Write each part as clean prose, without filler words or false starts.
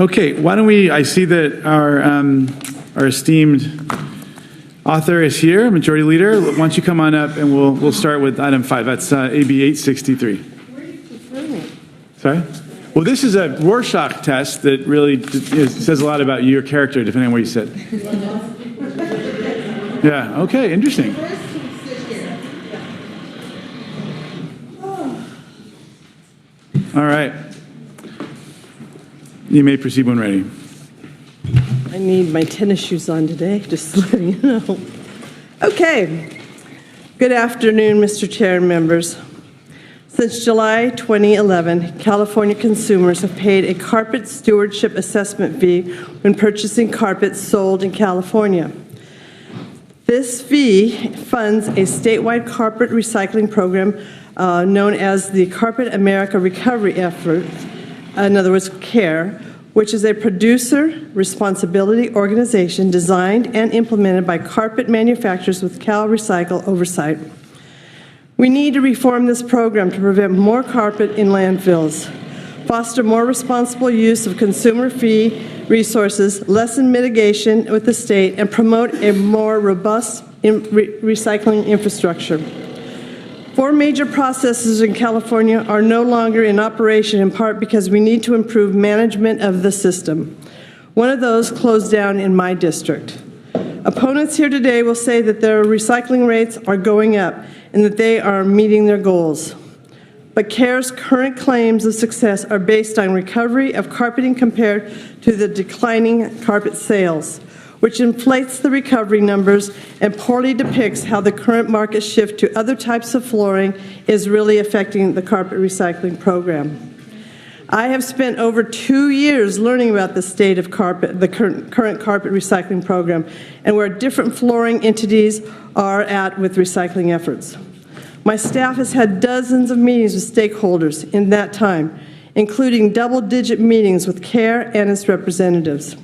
Okay, why don't we, I see that our esteemed author is here, Majority Leader. Why don't you come on up and we'll start with item 5. That's AB 863. Where are you confirming? Sorry? Well, this is a Rorschach test that really says a lot about your character, depending on where you sit. Yeah, okay, interesting. All right. You may proceed when ready. I need my tennis shoes on today, just letting you know. Okay. Good afternoon, Mr. Chair and members. Since July 2011, California consumers have paid a carpet stewardship assessment fee when purchasing carpets sold in California. This fee funds a statewide carpet recycling program known as the Carpet America Recovery Effort, in other words, CARE, which is a producer responsibility organization designed and implemented by carpet manufacturers with CalRecycle oversight. We need to reform this program to prevent more carpet in landfills, foster more responsible use of consumer fee resources, lessen mitigation with the state, and promote a more robust recycling infrastructure. 4 major processes in California are no longer in operation, in part because we need to improve management of the system. One of those closed down in my district. Opponents here today will say that their recycling rates are going up and that they are meeting their goals. But CARE's current claims of success are based on recovery of carpeting compared to the declining carpet sales, which inflates the recovery numbers and poorly depicts how the current market shift to other types of flooring is really affecting the carpet recycling program. I have spent over 2 years learning about the state of the current carpet recycling program and where different flooring entities are at with recycling efforts. My staff has had dozens of meetings with stakeholders in that time, including double-digit meetings with CARE and its representatives.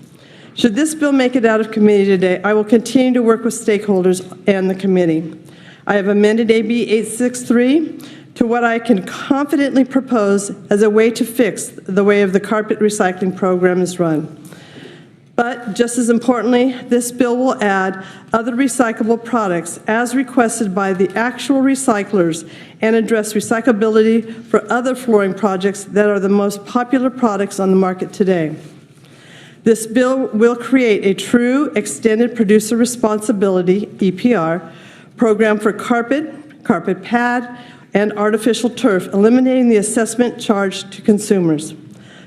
Should this bill make it out of committee today, I will continue to work with stakeholders and the committee. I have amended AB 863 to what I can confidently propose as a way to fix the way of the carpet recycling program is run. But just as importantly, this bill will add other recyclable products as requested by the actual recyclers and address recyclability for other flooring projects that are the most popular products on the market today. This bill will create a true extended producer responsibility, EPR, program for carpet pad, and artificial turf, eliminating the assessment charged to consumers.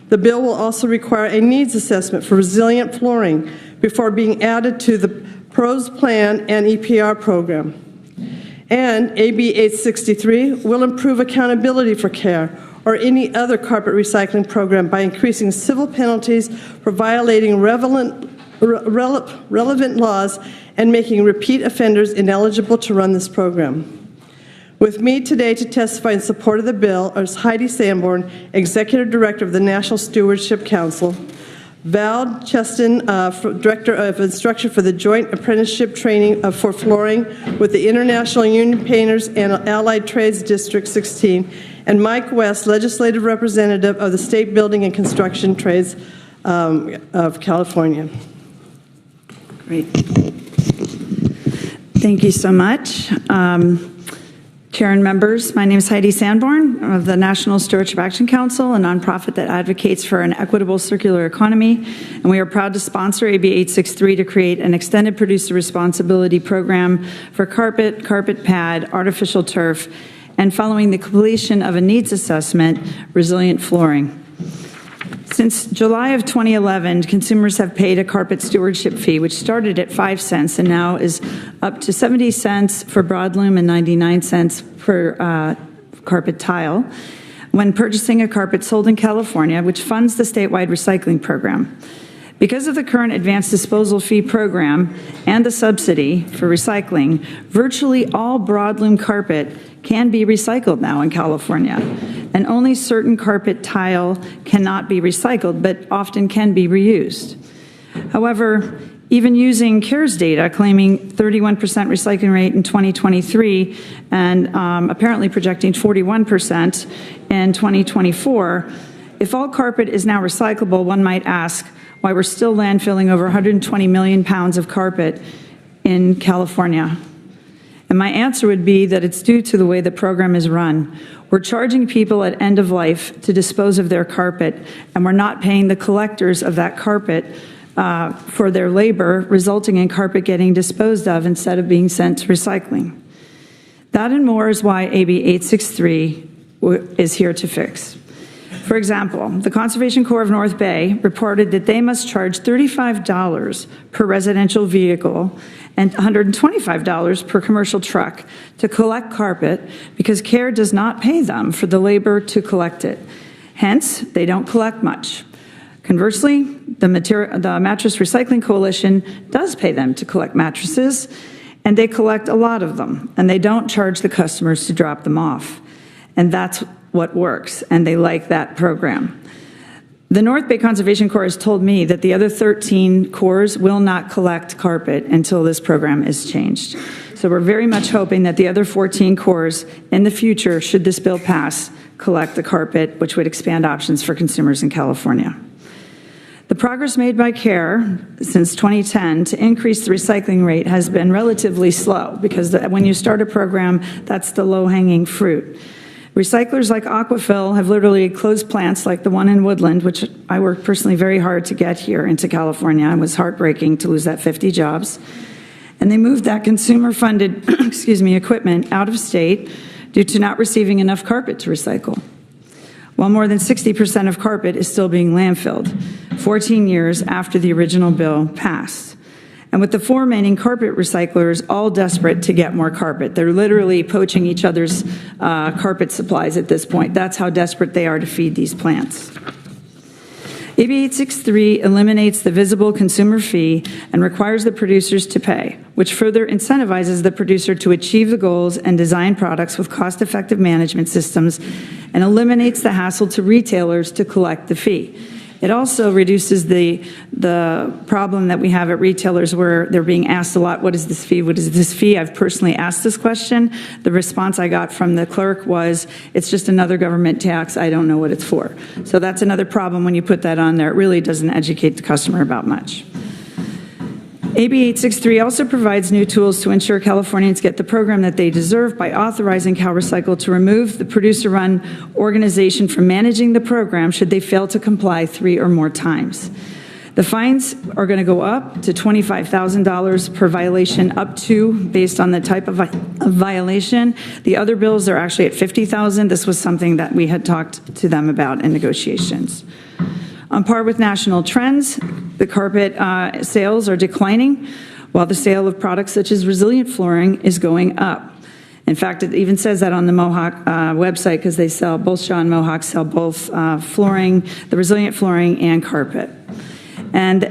The bill will also require a needs assessment for resilient flooring before being added to the PROS plan and EPR program. And AB 863 will improve accountability for CARE or any other carpet recycling program by increasing civil penalties for violating relevant laws and making repeat offenders ineligible to run this program. With me today to testify in support of the bill is Heidi Sanborn, Executive Director of the National Stewardship Council, Val Cheston, Director of Instruction for the Joint Apprenticeship Training for Flooring with the International Union Painters and Allied Trades District 16, and Mike West, Legislative Representative of the State Building and Construction Trades of California. Great. Thank you so much. Chair and members, my name is Heidi Sanborn of the National Stewardship Action Council, a nonprofit that advocates for an equitable circular economy, and we are proud to sponsor AB 863 to create an extended producer responsibility program for carpet pad, artificial turf, and following the completion of a needs assessment, resilient flooring. Since July of 2011, consumers have paid a carpet stewardship fee, which started at 5 cents and now is up to 70 cents for broadloom and 99 cents for carpet tile when purchasing a carpet sold in California, which funds the statewide recycling program. Because of the current advanced disposal fee program and the subsidy for recycling, virtually all broadloom carpet can be recycled now in California, and only certain carpet tile cannot be recycled, but often can be reused. However, even using CARES data claiming 31% recycling rate in 2023 and apparently projecting 41% in 2024, if all carpet is now recyclable, one might ask why we're still landfilling over 120 million pounds of carpet in California. And my answer would be that it's due to the way the program is run. We're charging people at end of life to dispose of their carpet, and we're not paying the collectors of that carpet for their labor, resulting in carpet getting disposed of instead of being sent to recycling. That and more is why AB 863 is here to fix. For example, the Conservation Corps of North Bay reported that they must charge $35 per residential vehicle and $125 per commercial truck to collect carpet because CARE does not pay them for the labor to collect it. Hence, they don't collect much. Conversely, the Mattress Recycling Coalition does pay them to collect mattresses, and they collect a lot of them, and they don't charge the customers to drop them off. And that's what works, and they like that program. The North Bay Conservation Corps has told me that the other 13 corps will not collect carpet until this program is changed. So we're very much hoping that the other 14 corps in the future, should this bill pass, collect the carpet, which would expand options for consumers in California. The progress made by CARE since 2010 to increase the recycling rate has been relatively slow because when you start a program, that's the low-hanging fruit. Recyclers like Aquafil have literally closed plants like the one in Woodland, which I worked personally very hard to get here into California. It was heartbreaking to lose that 50 jobs. And they moved that consumer-funded equipment out of state due to not receiving enough carpet to recycle. While more than 60% of carpet is still being landfilled, 14 years after the original bill passed. And with the 4 remaining carpet recyclers all desperate to get more carpet. They're literally poaching each other's carpet supplies at this point. That's how desperate they are to feed these plants. AB 863 eliminates the visible consumer fee and requires the producers to pay, which further incentivizes the producer to achieve the goals and design products with cost-effective management systems and eliminates the hassle to retailers to collect the fee. It also reduces the problem that we have at retailers where they're being asked a lot, what is this fee? What is this fee? I've personally asked this question. The response I got from the clerk was, it's just another government tax. I don't know what it's for. So that's another problem when you put that on there. It really doesn't educate the customer about much. AB 863 also provides new tools to ensure Californians get the program that they deserve by authorizing CalRecycle to remove the producer-run organization from managing the program should they fail to comply 3 or more times. The fines are going to go up to $25,000 per violation, up to, based on the type of violation. The other bills are actually at $50,000. This was something that we had talked to them about in negotiations. On par with national trends, the carpet sales are declining, while the sale of products such as resilient flooring is going up. In fact, it even says that on the Mohawk website because they sell, both Shaw and Mohawk sell both flooring, the resilient flooring and carpet. And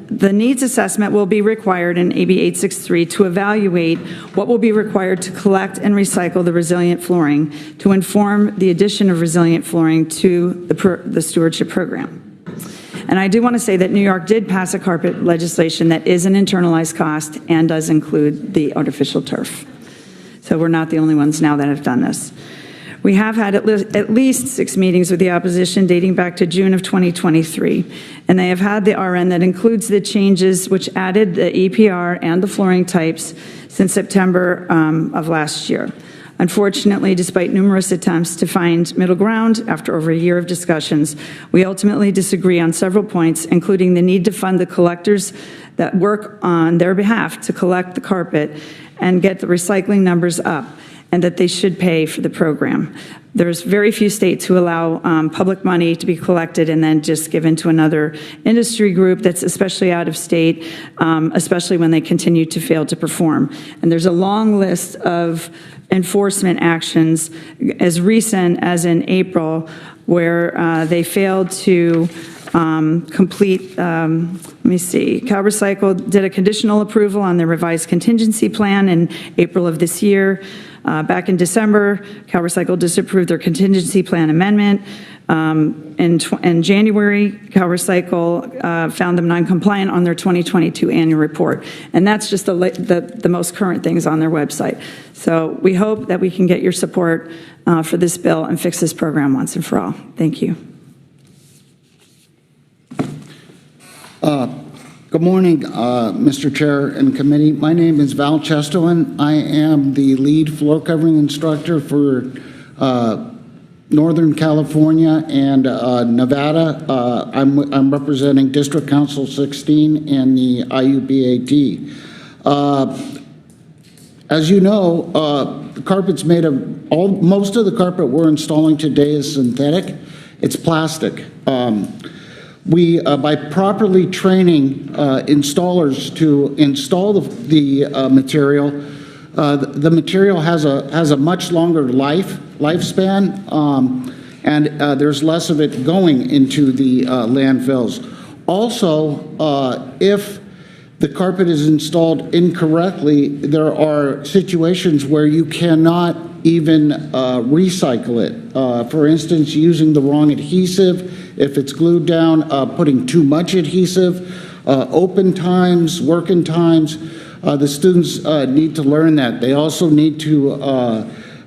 the needs assessment will be required in AB 863 to evaluate what will be required to collect and recycle the resilient flooring to inform the addition of resilient flooring to the stewardship program. And I do want to say that New York did pass a carpet legislation that is an internalized cost and does include the artificial turf. So we're not the only ones now that have done this. We have had at least 6 meetings with the opposition dating back to June of 2023, and they have had the RN that includes the changes which added the EPR and the flooring types since September of last year. Unfortunately, despite numerous attempts to find middle ground after over a year of discussions, we ultimately disagree on several points, including the need to fund the collectors that work on their behalf to collect the carpet and get the recycling numbers up, and that they should pay for the program. There's very few states who allow public money to be collected and then just given to another industry group that's especially out of state, especially when they continue to fail to perform. And there's a long list of enforcement actions as recent as in April where they failed to complete, let me see, CalRecycle did a conditional approval on their revised contingency plan in April of this year. Back in December, CalRecycle disapproved their contingency plan amendment. In January, CalRecycle found them non-compliant on their 2022 annual report. And that's just the most current things on their website. So we hope that we can get your support for this bill and fix this program once and for all. Thank you. Good morning, Mr. Chair and committee. My name is Val Chesterland. I am the lead floor covering instructor for Northern California and Nevada. I'm representing District Council 16 and the IUBAT. As you know, the carpet's made of, most of the carpet we're installing today is synthetic. It's plastic. By properly training installers to install the material, the material has a much longer lifespan, and there's less of it going into the landfills. Also, if the carpet is installed incorrectly, there are situations where you cannot even recycle it. For instance, using the wrong adhesive, if it's glued down, putting too much adhesive, open times, working times. The students need to learn that. They also need to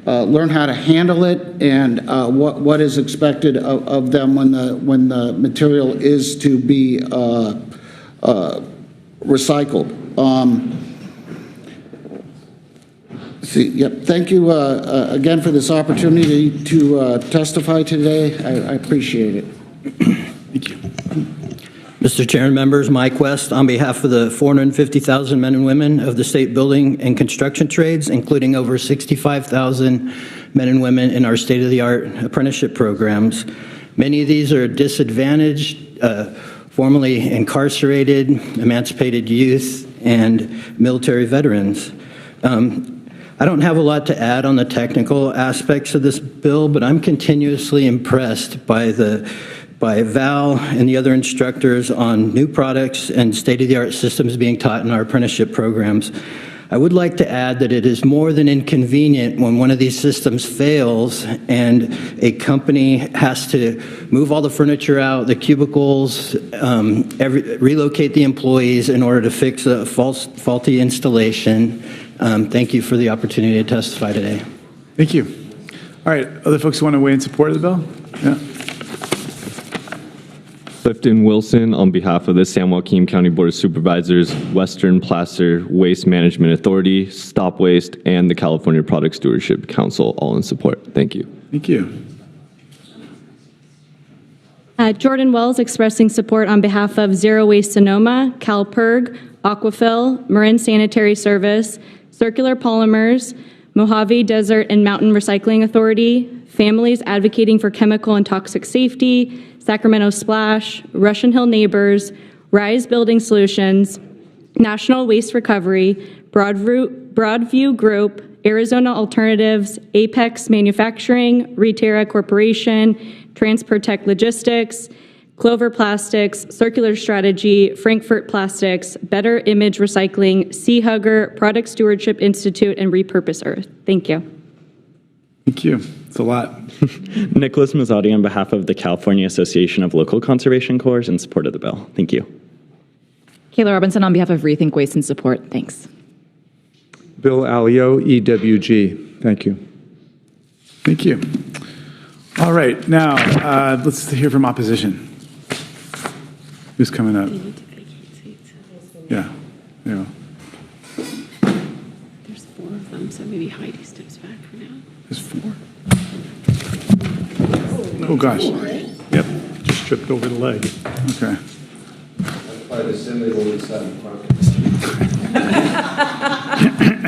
learn how to handle it and what is expected of them when the material is to be recycled. Thank you again for this opportunity to testify today. I appreciate it. Thank you. Mr. Chair and members, Mike West, on behalf of the 450,000 men and women of the state building and construction trades, including over 65,000 men and women in our state-of-the-art apprenticeship programs. Many of these are disadvantaged, formerly incarcerated, emancipated youth, and military veterans. I don't have a lot to add on the technical aspects of this bill, but I'm continuously impressed by Val and the other instructors on new products and state-of-the-art systems being taught in our apprenticeship programs. I would like to add that it is more than inconvenient when one of these systems fails and a company has to move all the furniture out, the cubicles, relocate the employees in order to fix a faulty installation. Thank you for the opportunity to testify today. Thank you. All right, other folks who want to weigh in support of the bill? Yeah. Clifton Wilson on behalf of the San Joaquin County Board of Supervisors, Western Placer Waste Management Authority, Stop Waste, and the California Product Stewardship Council, all in support. Thank you. Thank you. Jordan Wells expressing support on behalf of Zero Waste Sonoma, CalPERG, Aquafil, Marin Sanitary Service, Circular Polymers, Mojave Desert and Mountain Recycling Authority, Families Advocating for Chemical and Toxic Safety, Sacramento Splash, Russian Hill Neighbors, Rise Building Solutions, National Waste Recovery, Broadview Group, Arizona Alternatives, Apex Manufacturing, Reterra Corporation, Transportec Logistics, Clover Plastics, Circular Strategy, Frankfurt Plastics, Better Image Recycling, Sea Hugger, Product Stewardship Institute, and Repurpose Earth. Thank you. Thank you. It's a lot. Nicholas Mazzotti on behalf of the California Association of Local Conservation Corps in support of the bill. Thank you. Kayla Robinson on behalf of Rethink Waste in support. Thanks. Bill Alio, EWG. Thank you. Thank you. All right, now let's hear from opposition. Who's coming up? Yeah. Yeah. There's 4 of them, so maybe Heidi steps back for now. There's 4. Oh gosh. Yep. Just tripped over the leg. Okay.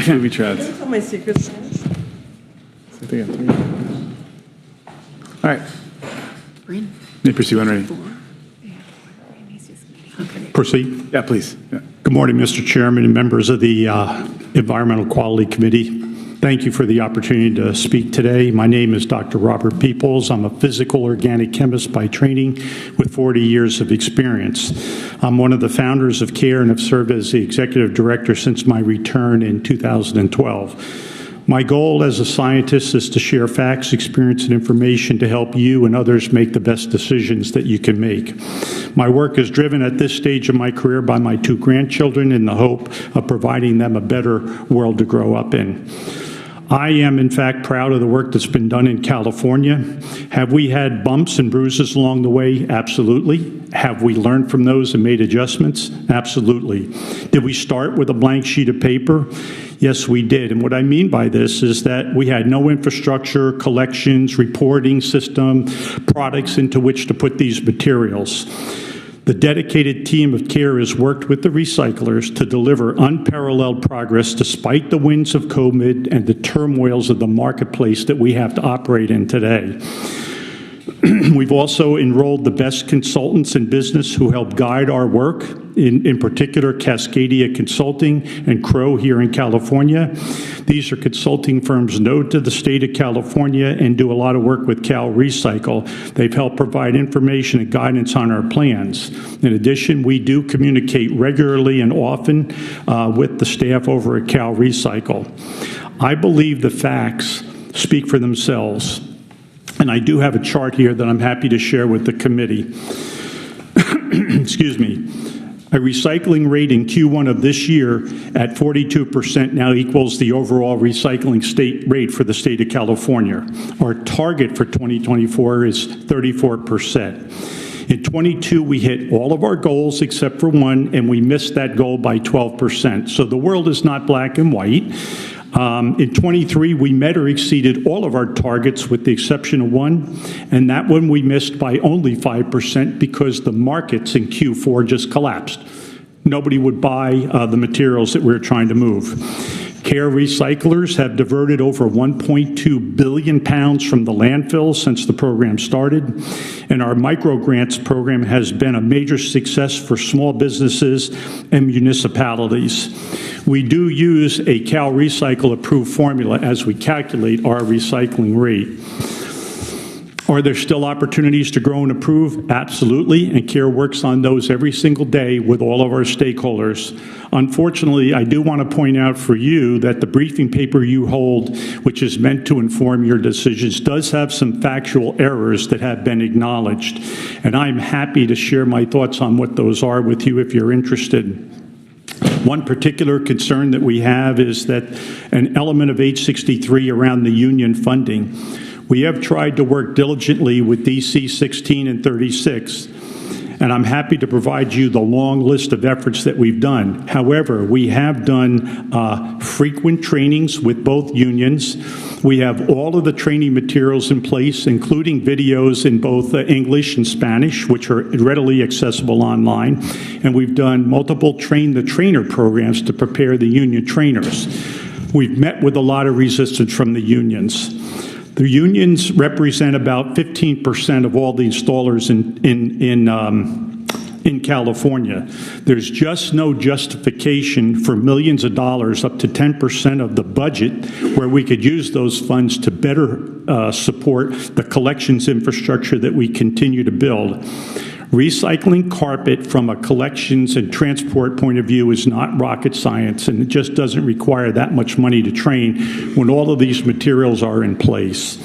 Booby traps. Tell my secrets. All right. May pursue when ready. Proceed. Yeah, please. Yeah. Good morning, Mr. Chairman and members of the Environmental Quality Committee. Thank you for the opportunity to speak today. My name is Dr. Robert Peoples. I'm a physical organic chemist by training with 40 years of experience. I'm one of the founders of CARE and have served as the executive director since my return in 2012. My goal as a scientist is to share facts, experience, and information to help you and others make the best decisions that you can make. My work is driven at this stage of my career by my 2 grandchildren in the hope of providing them a better world to grow up in. I am, in fact, proud of the work that's been done in California. Have we had bumps and bruises along the way? Absolutely. Have we learned from those and made adjustments? Absolutely. Did we start with a blank sheet of paper? Yes, we did. And what I mean by this is that we had no infrastructure, collections, reporting system, products into which to put these materials. The dedicated team of CARE has worked with the recyclers to deliver unparalleled progress despite the winds of COVID and the turmoils of the marketplace that we have to operate in today. We've also enrolled the best consultants in business who help guide our work, in particular Cascadia Consulting and Crow here in California. These are consulting firms known to the state of California and do a lot of work with Cal Recycle. They've helped provide information and guidance on our plans. In addition, we do communicate regularly and often with the staff over at Cal Recycle. I believe the facts speak for themselves. And I do have a chart here that I'm happy to share with the committee. Excuse me. A recycling rate in Q1 of this year at 42% now equals the overall recycling state rate for the state of California. Our target for 2024 is 34%. In 22, we hit all of our goals except for one, and we missed that goal by 12%. So the world is not black and white. In 23, we met or exceeded all of our targets with the exception of one, and that one we missed by only 5% because the markets in Q4 just collapsed. Nobody would buy the materials that we were trying to move. CARE recyclers have diverted over 1.2 billion pounds from the landfill since the program started, and our microgrants program has been a major success for small businesses and municipalities. We do use a Cal Recycle approved formula as we calculate our recycling rate. Are there still opportunities to grow and improve? Absolutely, and CARE works on those every single day with all of our stakeholders. Unfortunately, I do want to point out for you that the briefing paper you hold, which is meant to inform your decisions, does have some factual errors that have been acknowledged, and I'm happy to share my thoughts on what those are with you if you're interested. One particular concern that we have is that an element of H63 around the union funding. We have tried to work diligently with DC 16 and 36, and I'm happy to provide you the long list of efforts that we've done. However, we have done frequent trainings with both unions. We have all of the training materials in place, including videos in both English and Spanish, which are readily accessible online. And we've done multiple train-the-trainer programs to prepare the union trainers. We've met with a lot of resistance from the unions. The unions represent about 15% of all the installers in California. There's just no justification for millions of dollars, up to 10% of the budget, where we could use those funds to better support the collections infrastructure that we continue to build. Recycling carpet from a collections and transport point of view is not rocket science, and it just doesn't require that much money to train when all of these materials are in place.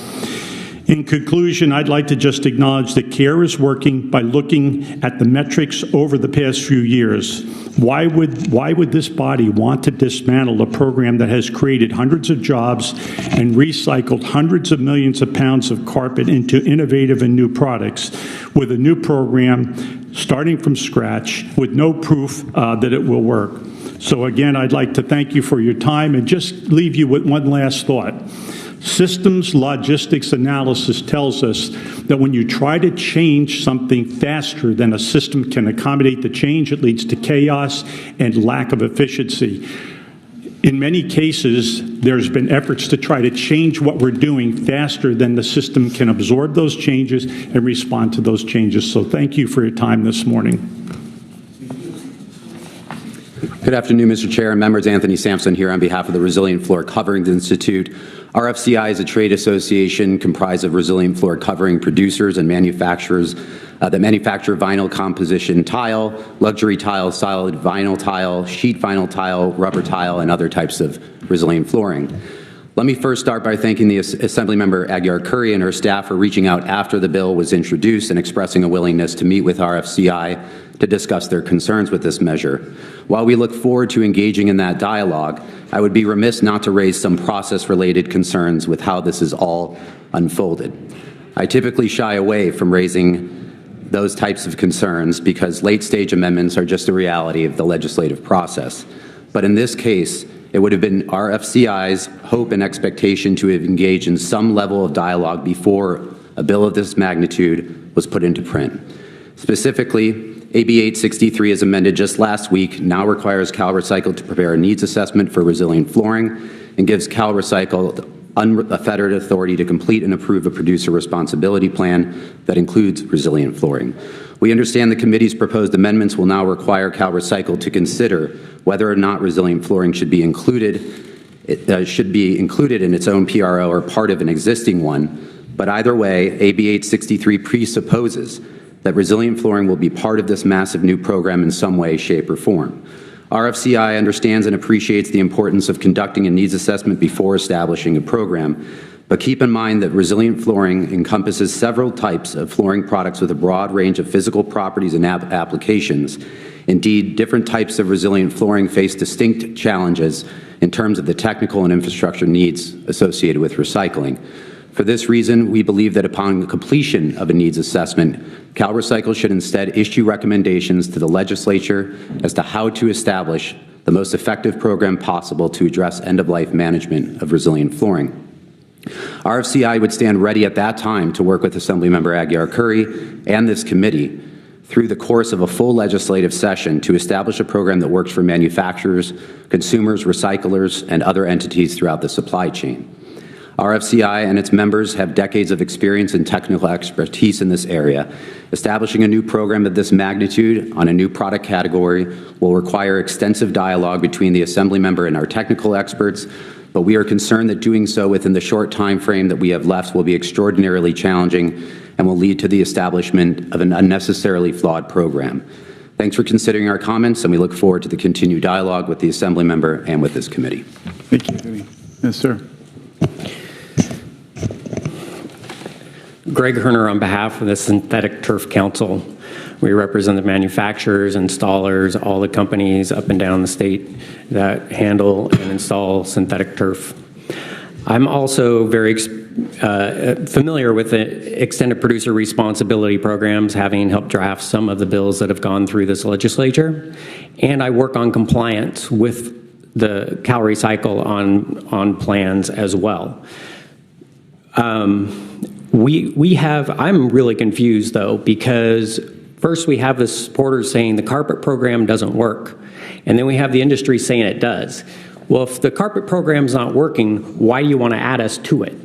In conclusion, I'd like to just acknowledge that CARE is working by looking at the metrics over the past few years. Why would this body want to dismantle a program that has created hundreds of jobs and recycled hundreds of millions of pounds of carpet into innovative and new products with a new program starting from scratch with no proof that it will work? So again, I'd like to thank you for your time and just leave you with one last thought. Systems logistics analysis tells us that when you try to change something faster than a system can accommodate the change, it leads to chaos and lack of efficiency. In many cases, there's been efforts to try to change what we're doing faster than the system can absorb those changes and respond to those changes. So thank you for your time this morning. Good afternoon, Mr. Chair and members. Anthony Sampson here on behalf of the Resilient Floor Coverings Institute. RFCI is a trade association comprised of resilient floor covering producers and manufacturers that manufacture vinyl composition tile, luxury tile, solid vinyl tile, sheet vinyl tile, rubber tile, and other types of resilient flooring. Let me first start by thanking the Assemblymember Aguiar-Curry and her staff for reaching out after the bill was introduced and expressing a willingness to meet with RFCI to discuss their concerns with this measure. While we look forward to engaging in that dialogue, I would be remiss not to raise some process-related concerns with how this is all unfolded. I typically shy away from raising those types of concerns because late-stage amendments are just a reality of the legislative process. But in this case, it would have been our FCI's hope and expectation to have engaged in some level of dialogue before a bill of this magnitude was put into print. Specifically, AB 863, as amended just last week, now requires CalRecycle to prepare a needs assessment for resilient flooring and gives CalRecycle unfettered authority to complete and approve a producer responsibility plan that includes resilient flooring. We understand the committee's proposed amendments will now require CalRecycle to consider whether or not resilient flooring should be included in its own PRO or part of an existing one. But either way, AB 863 presupposes that resilient flooring will be part of this massive new program in some way, shape, or form. RFCI understands and appreciates the importance of conducting a needs assessment before establishing a program, but keep in mind that resilient flooring encompasses several types of flooring products with a broad range of physical properties and applications. Indeed, different types of resilient flooring face distinct challenges in terms of the technical and infrastructure needs associated with recycling. For this reason, we believe that upon the completion of a needs assessment, CalRecycle should instead issue recommendations to the legislature as to how to establish the most effective program possible to address end-of-life management of resilient flooring. RFCI would stand ready at that time to work with Assemblymember Aguiar-Curry and this committee through the course of a full legislative session to establish a program that works for manufacturers, consumers, recyclers, and other entities throughout the supply chain. RFCI and its members have decades of experience and technical expertise in this area. Establishing a new program of this magnitude on a new product category will require extensive dialogue between the Assembly member and our technical experts, but we are concerned that doing so within the short time frame that we have left will be extraordinarily challenging and will lead to the establishment of an unnecessarily flawed program. Thanks for considering our comments, and we look forward to the continued dialogue with the Assembly member and with this committee. Thank you. Yes, sir. Greg Herner on behalf of the Synthetic Turf Council. We represent the manufacturers, installers, all the companies up and down the state that handle and install synthetic turf. I'm also very familiar with the extended producer responsibility programs, having helped draft some of the bills that have gone through this legislature. And I work on compliance with the CalRecycle on plans as well. I'm really confused though, because first we have the supporters saying the carpet program doesn't work, and then we have the industry saying it does. Well, if the carpet program's not working, why do you want to add us to it?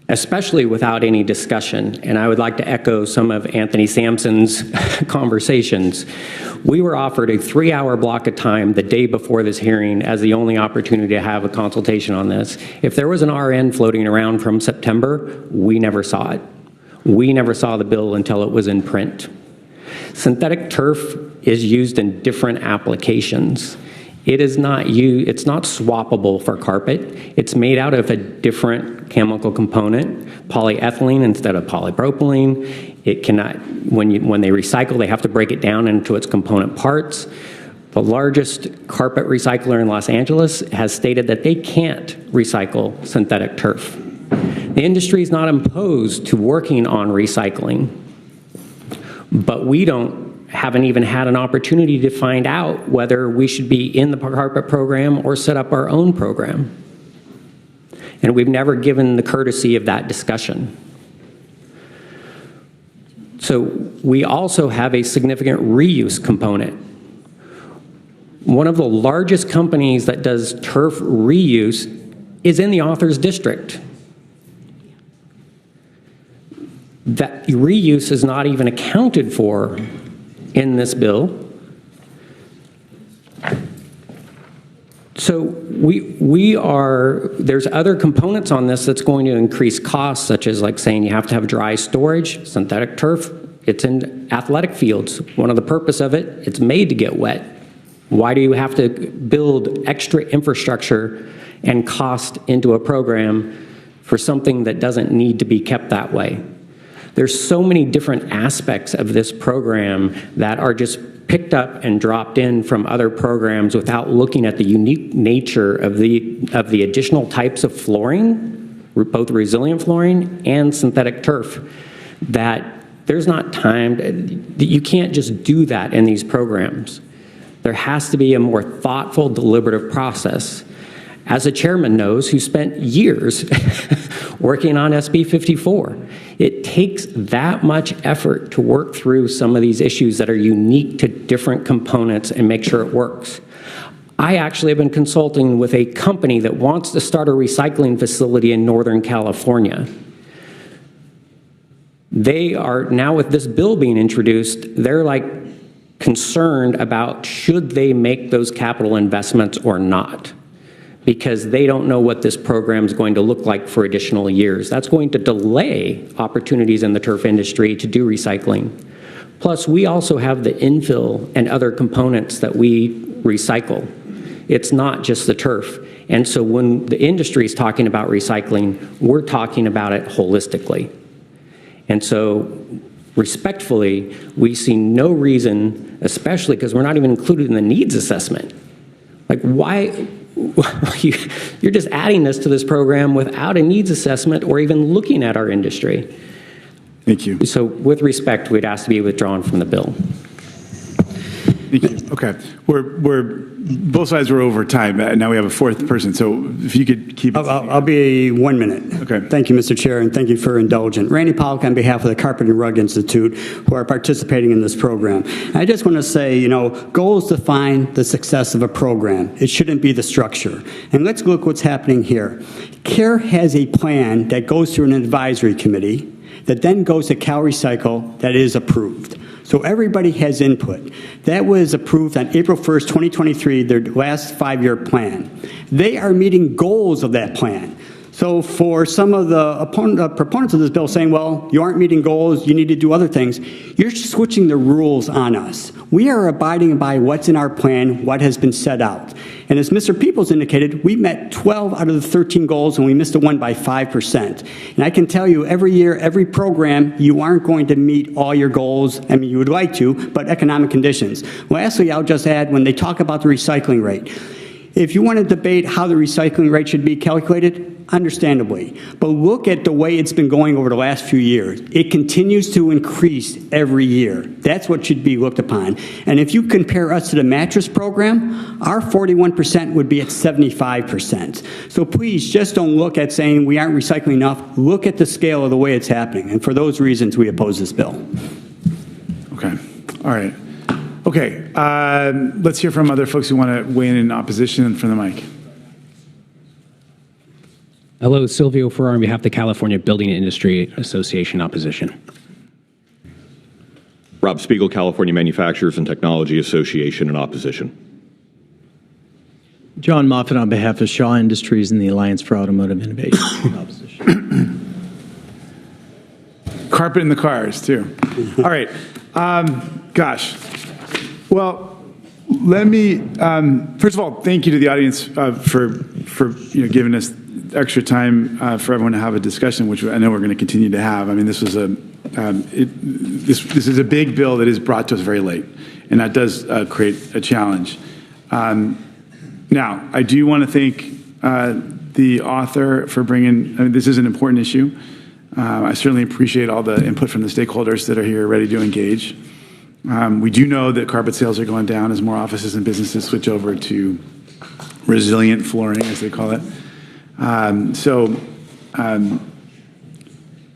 Especially without any discussion, and I would like to echo some of Anthony Sampson's conversations. We were offered a 3-hour block of time the day before this hearing as the only opportunity to have a consultation on this. If there was an RN floating around from September, we never saw it. We never saw the bill until it was in print. Synthetic turf is used in different applications. It's not swappable for carpet. It's made out of a different chemical component, polyethylene instead of polypropylene. It cannot, when they recycle, they have to break it down into its component parts. The largest carpet recycler in Los Angeles has stated that they can't recycle synthetic turf. The industry is not opposed to working on recycling, but we haven't even had an opportunity to find out whether we should be in the carpet program or set up our own program. And we've never given the courtesy of that discussion. So we also have a significant reuse component. One of the largest companies that does turf reuse is in the author's district. That reuse is not even accounted for in this bill. So there's other components on this that's going to increase costs, such as like saying you have to have dry storage, synthetic turf. It's in athletic fields. One of the purpose of it, it's made to get wet. Why do you have to build extra infrastructure and cost into a program for something that doesn't need to be kept that way? There's so many different aspects of this program that are just picked up and dropped in from other programs without looking at the unique nature of the additional types of flooring, both resilient flooring and synthetic turf, that there's not time. You can't just do that in these programs. There has to be a more thoughtful, deliberative process. As the chairman knows, who spent years working on SB 54, it takes that much effort to work through some of these issues that are unique to different components and make sure it works. I actually have been consulting with a company that wants to start a recycling facility in Northern California. They are now, with this bill being introduced, they're like concerned about should they make those capital investments or not, because they don't know what this program is going to look like for additional years. That's going to delay opportunities in the turf industry to do recycling. Plus, we also have the infill and other components that we recycle. It's not just the turf. And so when the industry is talking about recycling, we're talking about it holistically. And so respectfully, we see no reason, especially because we're not even included in the needs assessment. Like, why? You're just adding this to this program without a needs assessment or even looking at our industry. Thank you. So with respect, we'd ask to be withdrawn from the bill. Thank you. Okay. Both sides were over time. Now we have a fourth person. So if you could keep it. I'll be 1 minute. Okay. Thank you, Mr. Chair, and thank you for indulgent. Randy Pollock on behalf of the Carpet and Rug Institute, who are participating in this program. And I just want to say, goals define the success of a program. It shouldn't be the structure. And let's look what's happening here. CARE has a plan that goes through an advisory committee that then goes to CalRecycle that is approved. So everybody has input. That was approved on April 1st, 2023, their last 5-year plan. They are meeting goals of that plan. So for some of the proponents of this bill saying, well, you aren't meeting goals, you need to do other things, you're switching the rules on us. We are abiding by what's in our plan, what has been set out. And as Mr. Peoples indicated, we met 12 out of the 13 goals and we missed the one by 5%. And I can tell you every year, every program, you aren't going to meet all your goals. I mean, you would like to, but economic conditions. Lastly, I'll just add, when they talk about the recycling rate, if you want to debate how the recycling rate should be calculated, understandably, but look at the way it's been going over the last few years. It continues to increase every year. That's what should be looked upon. And if you compare us to the mattress program, our 41% would be at 75%. So please just don't look at saying we aren't recycling enough. Look at the scale of the way it's happening. And for those reasons, we oppose this bill. Okay. All right. Okay. Let's hear from other folks who want to weigh in opposition from the mic. Hello, Silvio Ferrar on behalf of the California Building Industry Association Opposition. Rob Spiegel, California Manufacturers and Technology Association in opposition. John Moffitt on behalf of Shaw Industries and the Alliance for Automotive Innovation in opposition. Carpet in the cars, too. All right. Gosh. Well, let me, first of all, thank you to the audience for giving us extra time for everyone to have a discussion, which I know we're going to continue to have. I mean, this was this is a big bill that is brought to us very late, and that does create a challenge. Now, I do want to thank the author for bringing, I mean, this is an important issue. I certainly appreciate all the input from the stakeholders that are here ready to engage. We do know that carpet sales are going down as more offices and businesses switch over to resilient flooring, as they call it.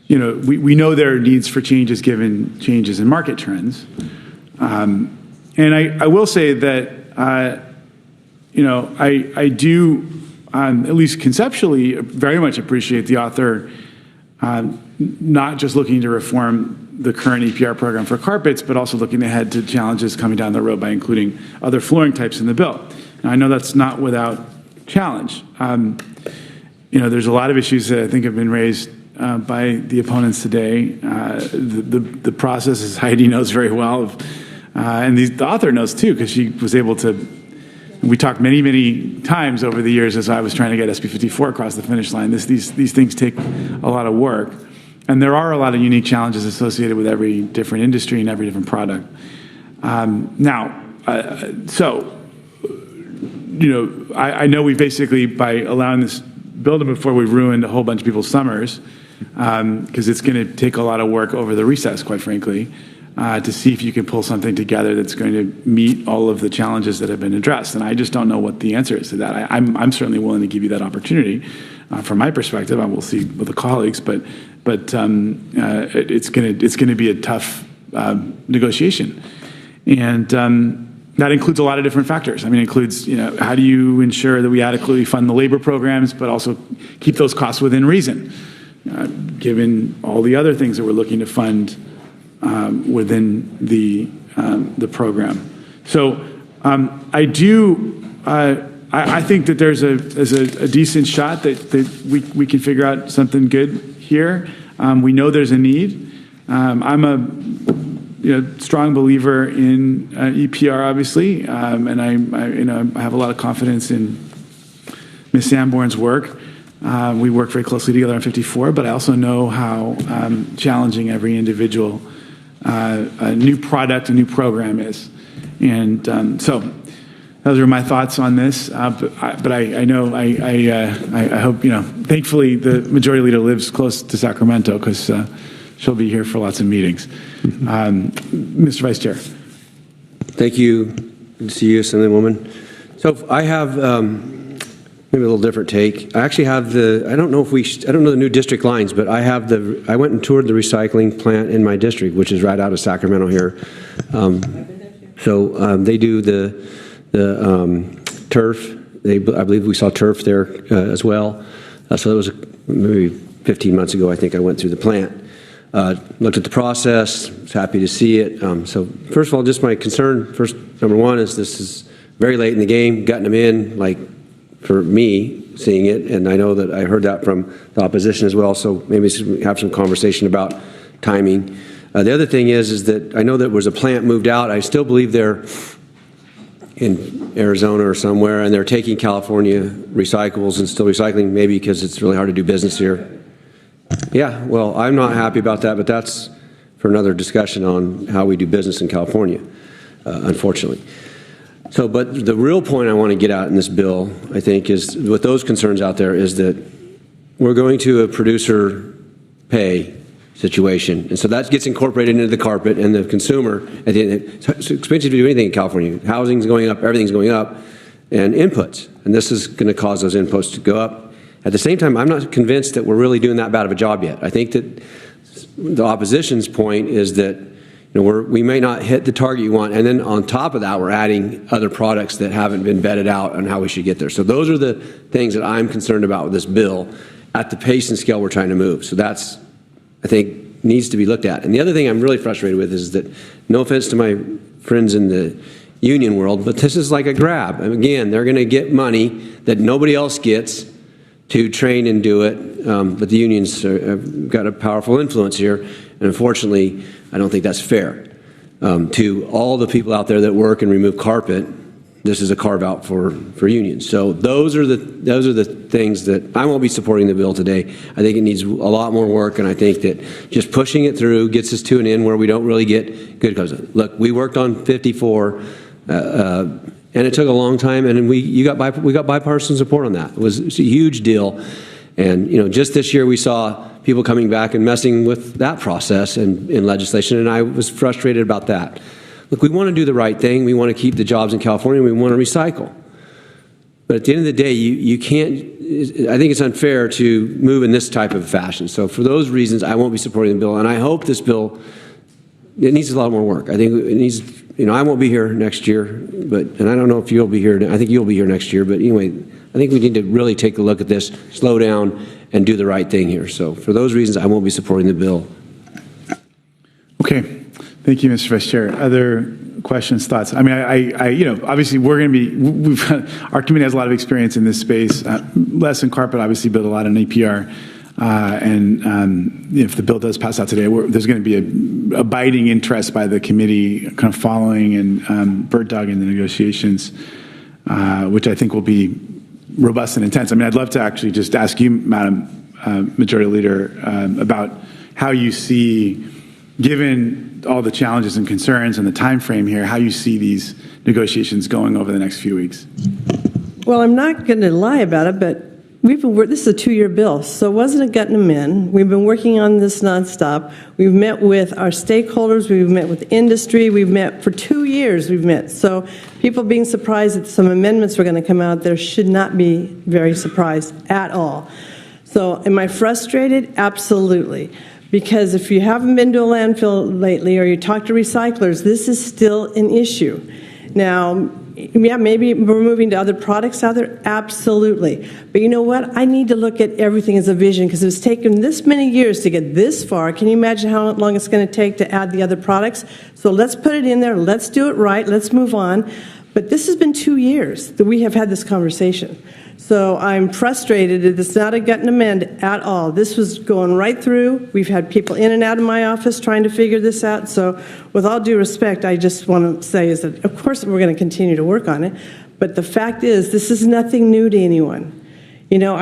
We know there are needs for changes given changes in market trends. And I will say that, I do, at least conceptually, very much appreciate the author not just looking to reform the current EPR program for carpets, but also looking ahead to challenges coming down the road by including other flooring types in the bill. Now, I know that's not without challenge. There's a lot of issues that I think have been raised by the opponents today. The process, as Heidi knows very well, and the author knows too, because she was able to, we talked many, many times over the years as I was trying to get SB 54 across the finish line. These things take a lot of work. And there are a lot of unique challenges associated with every different industry and every different product. I know we basically, by allowing this bill to move forward, we've ruined a whole bunch of people's summers, because it's going to take a lot of work over the recess, quite frankly, to see if you can pull something together that's going to meet all of the challenges that have been addressed. And I just don't know what the answer is to that. I'm certainly willing to give you that opportunity. From my perspective, I will see with the colleagues, but it's going to be a tough negotiation. And that includes a lot of different factors. I mean, it includes, how do you ensure that we adequately fund the labor programs, but also keep those costs within reason, given all the other things that we're looking to fund within the program. So I think that there's a decent shot that we can figure out something good here. We know there's a need. I'm a strong believer in EPR, obviously, and I have a lot of confidence in Ms. Sanborn's work. We work very closely together on 54, but I also know how challenging every individual new product, a new program is. And so those are my thoughts on this. But I know, I hope, thankfully the majority leader lives close to Sacramento, because she'll be here for lots of meetings. Mr. Vice Chair. Thank you. Good to see you, Assemblywoman. So I have maybe a little different take. I actually have I don't know the new district lines, but I went and toured the recycling plant in my district, which is right out of Sacramento here. They do the turf. I believe we saw turf there as well. So that was maybe 15 months ago, I think I went through the plant. Looked at the process, was happy to see it. So first of all, just my concern, number one, is this is very late in the game, gutting them in, like for me, seeing it, and I know that I heard that from the opposition as well, so maybe have some conversation about timing. The other thing is that I know that was a plant moved out. I still believe they're in Arizona or somewhere, and they're taking California recyclables and still recycling, maybe because it's really hard to do business here. Yeah, well, I'm not happy about that, but that's for another discussion on how we do business in California, unfortunately. But the real point I want to get out in this bill, I think, is with those concerns out there, is that we're going to a producer pay situation. And so that gets incorporated into the carpet, and the consumer, it's expensive to do anything in California. Housing's going up, everything's going up, and inputs. And this is going to cause those inputs to go up. At the same time, I'm not convinced that we're really doing that bad of a job yet. I think that the opposition's point is that we may not hit the target you want, and then on top of that, we're adding other products that haven't been vetted out on how we should get there. So those are the things that I'm concerned about with this bill at the pace and scale we're trying to move. So that's, I think, needs to be looked at. And the other thing I'm really frustrated with is that, no offense to my friends in the union world, but this is like a grab. And again, they're going to get money that nobody else gets to train and do it, but the unions have got a powerful influence here, and unfortunately, I don't think that's fair. To all the people out there that work and remove carpet, this is a carve-out for unions. So those are the things that I won't be supporting the bill today. I think it needs a lot more work, and I think that just pushing it through gets us to an end where we don't really get good. Because look, we worked on 54. And it took a long time, and we got bipartisan support on that. It was a huge deal. And just this year we saw people coming back and messing with that process in legislation, and I was frustrated about that. Look, we want to do the right thing. We want to keep the jobs in California. We want to recycle. But at the end of the day, you can't, I think it's unfair to move in this type of fashion. So for those reasons, I won't be supporting the bill, and I hope this bill, it needs a lot more work. I think it needs, I won't be here next year, and I don't know if you'll be here. I think you'll be here next year. But anyway, I think we need to really take a look at this, slow down, and do the right thing here. So for those reasons, I won't be supporting the bill. Okay. Thank you, Mr. Vice Chair. Other questions, thoughts? I mean, obviously we're going to be, our committee has a lot of experience in this space. Less in carpet, obviously, but a lot in APR. And if the bill does pass out today, there's going to be a abiding interest by the committee kind of following and bird dogging the negotiations, which I think will be robust and intense. I mean, I'd love to actually just ask you, Madam Majority Leader, about how you see, given all the challenges and concerns and the time frame here, how you see these negotiations going over the next few weeks. Well, I'm not going to lie about it, but this is a 2-year bill, so it wasn't a gut and amend. We've been working on this nonstop. We've met with our stakeholders. We've met with industry. We've met for 2 years. We've met. So people being surprised that some amendments were going to come out there should not be very surprised at all. So am I frustrated? Absolutely. Because if you haven't been to a landfill lately or you talk to recyclers, this is still an issue. Now, yeah, maybe we're moving to other products out there. Absolutely. But you know what? I need to look at everything as a vision because it's taken this many years to get this far. Can you imagine how long it's going to take to add the other products? So let's put it in there. Let's do it right. Let's move on. But this has been 2 years that we have had this conversation. So I'm frustrated. It's not a gut and amend at all. This was going right through. We've had people in and out of my office trying to figure this out. So with all due respect, I just want to say is that, of course, we're going to continue to work on it. But the fact is, this is nothing new to anyone. You know,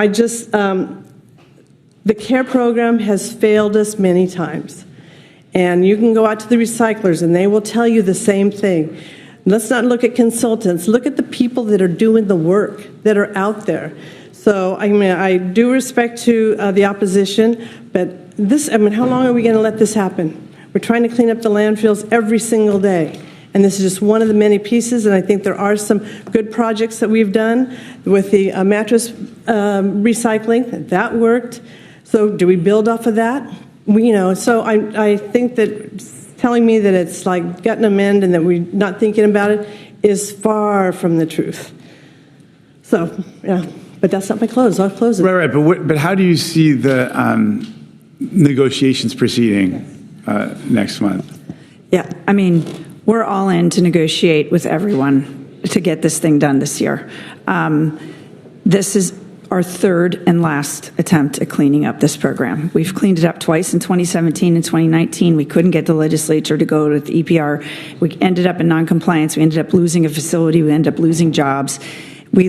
the CARE program has failed us many times. And you can go out to the recyclers, and they will tell you the same thing. Let's not look at consultants. Look at the people that are doing the work, that are out there. So, I mean, I do respect to the opposition, but how long are we going to let this happen? We're trying to clean up the landfills every single day. And this is just one of the many pieces, and I think there are some good projects that we've done with the mattress recycling. That worked. So do we build off of that? So I think that telling me that it's like gut and amend and that we're not thinking about it is far from the truth. So, yeah, but that's not my close. I'll close it. Right. But how do you see the negotiations proceeding next month? Yeah, I mean, we're all in to negotiate with everyone to get this thing done this year. This is our third and last attempt at cleaning up this program. We've cleaned it up twice in 2017 and 2019. We couldn't get the legislature to go to the EPR. We ended up in noncompliance. We ended up losing a facility. We ended up losing jobs. We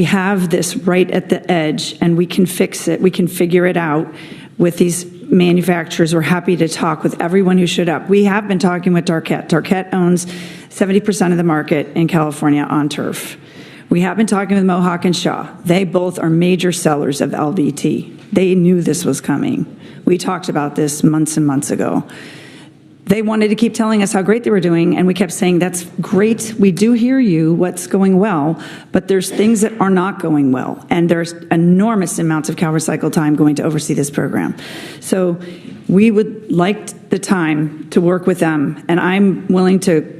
have this right at the edge, and we can fix it. We can figure it out with these manufacturers. We're happy to talk with everyone who showed up. We have been talking with Tarkett. Tarkett owns 70% of the market in California on turf. We have been talking with Mohawk and Shaw. They both are major sellers of LVT. They knew this was coming. We talked about this months and months ago. They wanted to keep telling us how great they were doing, and we kept saying, that's great, we do hear you, what's going well, but there's things that are not going well, and there's enormous amounts of CalRecycle time going to oversee this program. So we would like the time to work with them, and I'm willing to,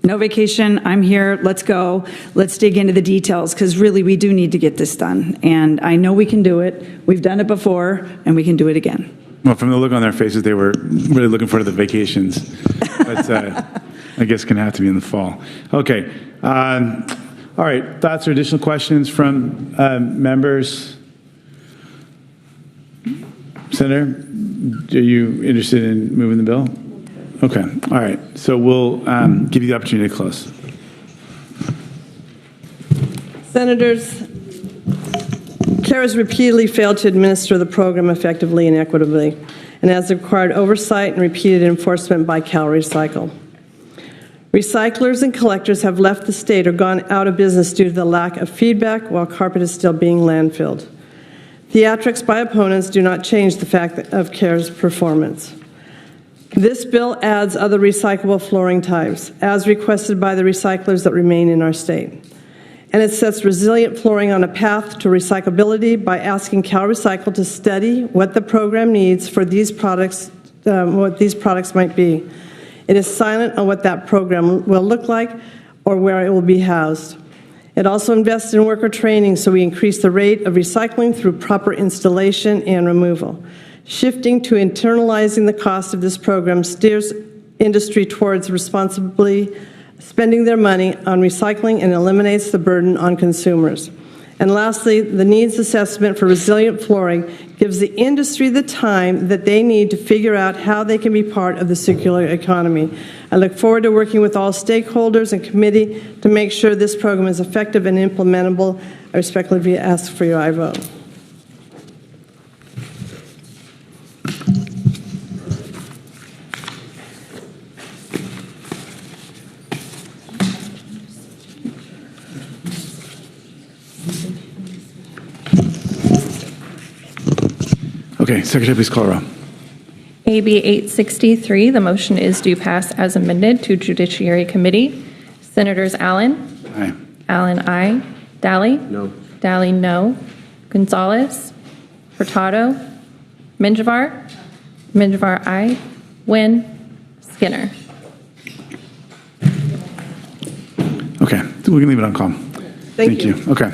no vacation, I'm here, let's go, let's dig into the details, because really we do need to get this done, and I know we can do it, we've done it before, and we can do it again. Well, from the look on their faces, they were really looking forward to the vacations. But I guess going to have to be in the fall. Okay. All right. Thoughts or additional questions from members? Senator, are you interested in moving the bill? Okay. All right. So we'll give you the opportunity to close. Senators, CARE has repeatedly failed to administer the program effectively and equitably, and has required oversight and repeated enforcement by CalRecycle. Recyclers and collectors have left the state or gone out of business due to the lack of feedback while carpet is still being landfilled. Theatrics by opponents do not change the fact of CARE's performance. This bill adds other recyclable flooring types, as requested by the recyclers that remain in our state. And it sets resilient flooring on a path to recyclability by asking CalRecycle to study what the program needs for these products, what these products might be. It is silent on what that program will look like or where it will be housed. It also invests in worker training so we increase the rate of recycling through proper installation and removal. Shifting to internalizing the cost of this program steers industry towards responsibly spending their money on recycling and eliminates the burden on consumers. And lastly, the needs assessment for resilient flooring gives the industry the time that they need to figure out how they can be part of the circular economy. I look forward to working with all stakeholders and committee to make sure this program is effective and implementable. I respectfully ask for your aye vote. Okay, Secretary, please call the roll. AB 863, the motion is due pass as amended to Judiciary Committee. Senators Allen? Aye. Allen, aye. Dally? No. Dally, no. Gonzalez? Hurtado? Menjivar? Menjivar, aye. Wynn? Skinner? Okay, we can leave it on calm. Thank you. Okay.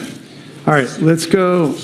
All right, let's go